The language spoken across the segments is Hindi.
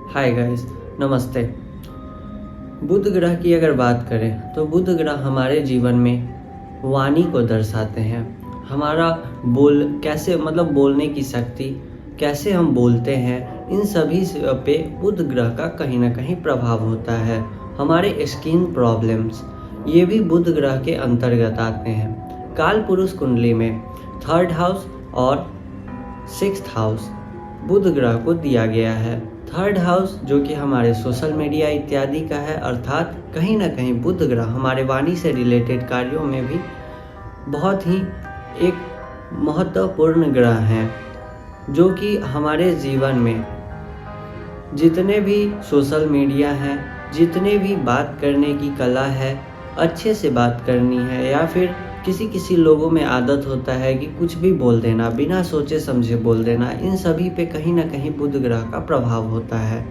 हाय गाइस, नमस्ते। बुध ग्रह की अगर बात करें तो बुध ग्रह हमारे जीवन में वाणी को दर्शाते हैं। हमारा कैसे बोलने की शक्ति, कैसे हम बोलते हैं, इन सभी पे बुध ग्रह का कहीं ना कहीं प्रभाव होता है। हमारे स्किन प्रॉब्लम्स ये भी बुध ग्रह के अंतर्गत आते हैं। काल पुरुष कुंडली में 3rd हाउस और 6th हाउस बुध ग्रह को दिया गया है। 3rd हाउस जो कि हमारे सोशल मीडिया इत्यादि का है, अर्थात कहीं ना कहीं बुध ग्रह हमारे वाणी से रिलेटेड कार्यों में भी बहुत ही एक महत्वपूर्ण ग्रह हैं, जो कि हमारे जीवन में जितने भी सोशल मीडिया हैं, जितने भी बात करने की कला है, अच्छे से बात करनी है, या फिर किसी लोगों में आदत होता है कि कुछ भी बोल देना, बिना सोचे समझे बोल देना, इन सभी पे कहीं ना कहीं बुध ग्रह का प्रभाव होता है।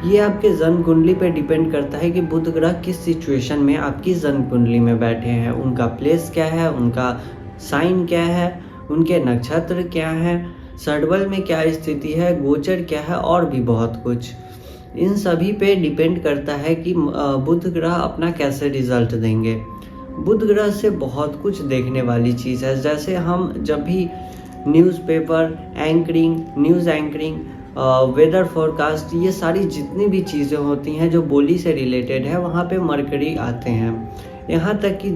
ये आपके जन्म कुंडली पे डिपेंड करता है कि बुध ग्रह किस सिचुएशन में आपकी जन्म कुंडली में बैठे हैं, उनका प्लेस क्या है, उनका साइन क्या है, उनके नक्षत्र क्या है, षडबल में क्या स्थिति है, गोचर क्या है, और भी बहुत कुछ। इन सभी पे डिपेंड करता है कि बुध ग्रह अपना कैसे रिजल्ट देंगे। बुध ग्रह से बहुत कुछ देखने वाली चीज़ है। जैसे हम जब भी newspaper anchoring, news anchoring, weather forecast, ये सारी जितनी भी चीज़ें होती हैं जो बोली से रिलेटेड है, वहाँ पे मरकरी आते हैं। यहाँ तक कि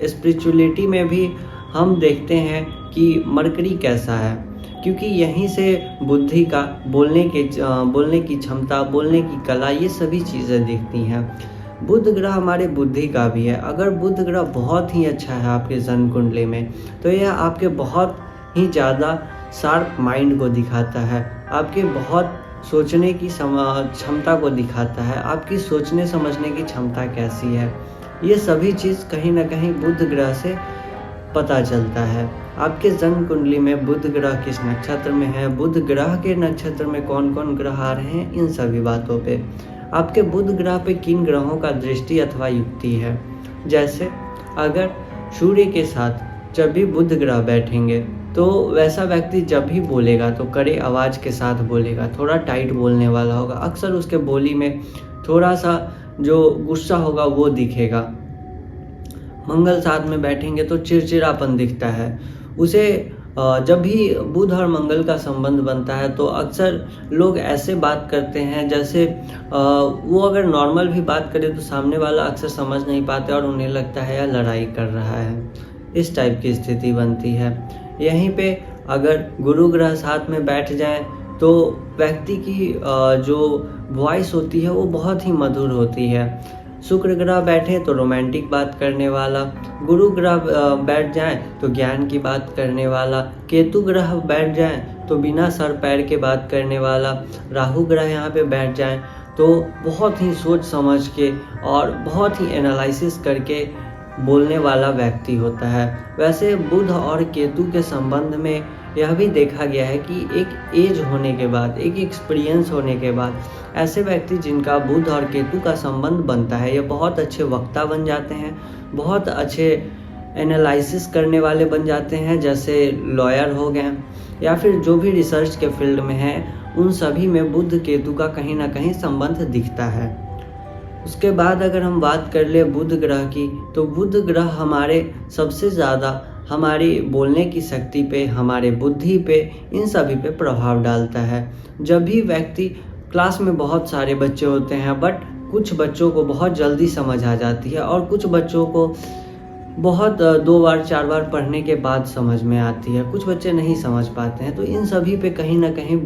स्पिरिचुअलिटी में भी हम देखते हैं कि मरकरी कैसा है, क्योंकि यहीं से बुद्धि का बोलने की क्षमता, बोलने की कला, ये सभी चीज़ें दिखती हैं। बुध ग्रह हमारे बुद्धि का भी है। अगर बुध ग्रह बहुत ही अच्छा है आपके जन्म कुंडली में, तो यह आपके बहुत ही ज़्यादा शार्प माइंड को दिखाता है, आपके बहुत सोचने की क्षमता को दिखाता है, आपकी सोचने समझने की क्षमता कैसी है। ये सभी चीज़ कहीं ना कहीं बुध ग्रह से पता चलता है। आपके जन्म कुंडली में बुध ग्रह किस नक्षत्र में है, बुध ग्रह के नक्षत्र में कौन कौन ग्रह आ रहे हैं, इन सभी बातों पे आपके बुध ग्रह पे किन ग्रहों का दृष्टि अथवा युक्ति है। जैसे अगर सूर्य के साथ जब भी बुध ग्रह बैठेंगे, तो वैसा व्यक्ति जब भी बोलेगा तो कड़े आवाज़ के साथ बोलेगा, थोड़ा टाइट बोलने वाला होगा। अक्सर उसके बोली में थोड़ा सा जो गुस्सा होगा वो दिखेगा। मंगल साथ में बैठेंगे तो चिड़चिड़ापन दिखता है उसे। जब भी बुध और मंगल का संबंध बनता है तो अक्सर लोग ऐसे बात करते हैं जैसे वो अगर नॉर्मल भी बात करे तो सामने वाला अक्सर समझ नहीं पाते और उन्हें लगता है यार लड़ाई कर रहा है, इस टाइप की स्थिति बनती है। यहीं पे अगर गुरु ग्रह साथ में बैठ जाए तो व्यक्ति की जो वॉइस होती है वो बहुत ही मधुर होती है। शुक्र ग्रह बैठे तो रोमांटिक बात करने वाला, गुरु ग्रह बैठ जाए तो ज्ञान की बात करने वाला, केतु ग्रह बैठ जाए तो बिना सर पैर के बात करने वाला, राहु ग्रह यहाँ पे बैठ जाए तो बहुत ही सोच समझ के और बहुत ही एनालिसिस करके बोलने वाला व्यक्ति होता है। वैसे बुध और केतु के संबंध में यह भी देखा गया है कि एक एज होने के बाद, एक एक्सपीरियंस होने के बाद, ऐसे व्यक्ति जिनका बुध और केतु का संबंध बनता है, ये बहुत अच्छे वक्ता बन जाते हैं, बहुत अच्छे एनालिसिस करने वाले बन जाते हैं। जैसे लॉयर हो गए या फिर जो भी रिसर्च के फील्ड में हैं, उन सभी में बुध केतु का कहीं ना कहीं संबंध दिखता है। उसके बाद अगर हम बात कर ले बुध ग्रह की, तो बुध ग्रह हमारे सबसे ज़्यादा हमारी बोलने की शक्ति पे, हमारे बुद्धि पे, इन सभी पे प्रभाव डालता है। जब भी व्यक्ति, क्लास में बहुत सारे बच्चे होते हैं, बट कुछ बच्चों को बहुत जल्दी समझ आ जाती है और कुछ बच्चों को बहुत 2 बार 4 बार पढ़ने के बाद समझ में आती है, कुछ बच्चे नहीं समझ पाते हैं। तो इन सभी पे कहीं ना कहीं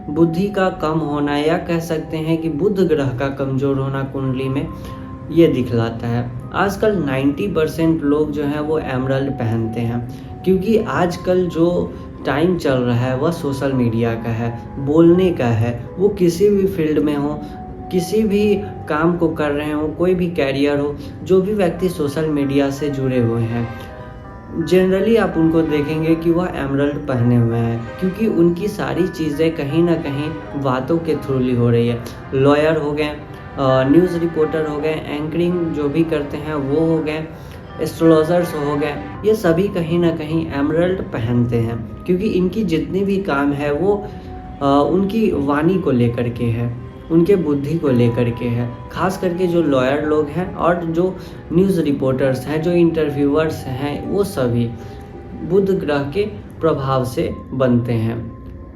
बुद्धि का कम होना, या कह सकते हैं कि बुध ग्रह का कमज़ोर होना कुंडली में ये दिखलाता है। आजकल 90% लोग जो हैं वो एमरल्ड पहनते हैं, क्योंकि आजकल जो टाइम चल रहा है वह सोशल मीडिया का है, बोलने का है। वो किसी भी फील्ड में हो, किसी भी काम को कर रहे हो, कोई भी कैरियर हो, जो भी व्यक्ति सोशल मीडिया से जुड़े हुए हैं, जनरली आप उनको देखेंगे कि वह एमरल्ड पहने हुए हैं, क्योंकि उनकी सारी चीज़ें कहीं ना कहीं बातों के थ्रू ही हो रही है। लॉयर हो गए, न्यूज़ रिपोर्टर हो गए, एंकरिंग जो भी करते हैं वो हो गए, एस्ट्रोलॉजर्स हो गए, ये सभी कहीं ना कहीं एमरल्ड पहनते हैं, क्योंकि इनकी जितनी भी काम है वो उनकी वाणी को लेकर के है, उनके बुद्धि को लेकर के है। ख़ास करके जो लॉयर लोग हैं और जो न्यूज़ रिपोर्टर्स हैं, जो इंटरव्यूअर्स हैं, वो सभी बुध ग्रह के प्रभाव से बनते हैं।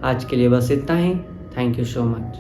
आज के लिए बस इतना ही। Thank you so much.